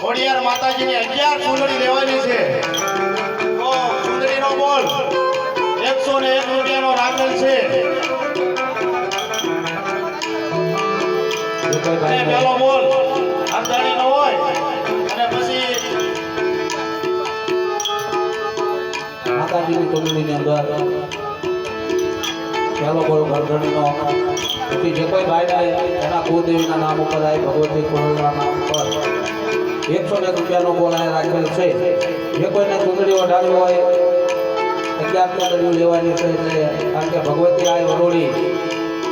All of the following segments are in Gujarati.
ખોડિયાર માતાજીની 11 ચૂંદડી લેવાની છે તો ચૂંદડીનો બોલ 101 રૂપિયાનો રાખેલ છે અને પેલો બોલ અર્ધાણીનો હોય અને પછી માતાજીની ચૂંદડીની અંદર પેલો બોલ અર્ધાણીનો પછી જે કોઈ ભાઈને એના કુળદેવીના નામ ઉપર આવે ભગવતી કુળના નામ ઉપર 101 રૂપિયાનો બોલ રાખેલ છે જે કોઈને ચૂંદડી ઓઢાડવી હોય 11 ચૂંદડીઓ લેવાની છે એટલે કારણ કે ભગવતી આય વરોડી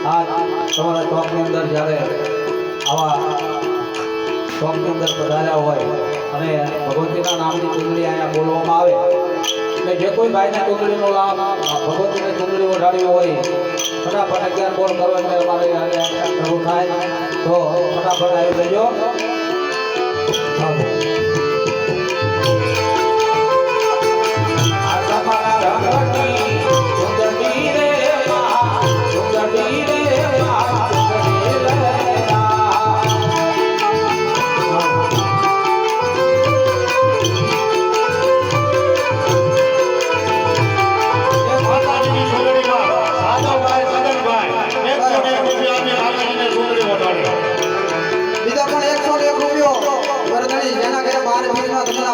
આ તમારા ચોકની અંદર જ્યારે આવા ચોકની અંદર પધાર્યા હોય અને ભગવતીના નામની ચૂંદડી અહીંયા બોલવામાં આવે એટલે જે કોઈ ભાઈને ચૂંદડીનો લાભ ભગવતીને ચૂંદડી ઓઢાડવી હોય ફટાફટ 11 બોલ કરો એટલે અમારે શરૂ થાય તો ફટાફટ આવી લેજો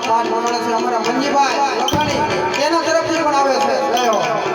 પાઠ ભણવાના છે અમારા મંજીભાઈ લખાણી તેના તરફથી પણ આવે છે જયો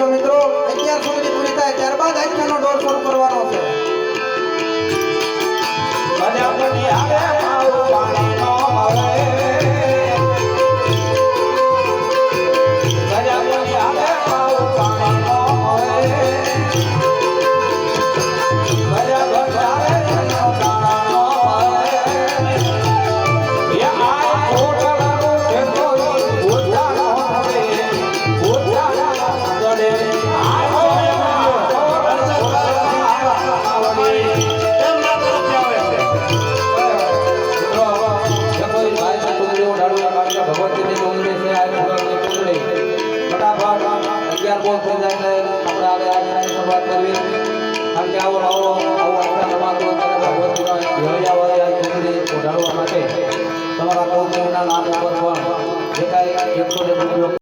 મિત્રો 11 સુધી પૂરી થાય ત્યારબાદ આખ્યાનો દોર શરૂ કરવાનો છે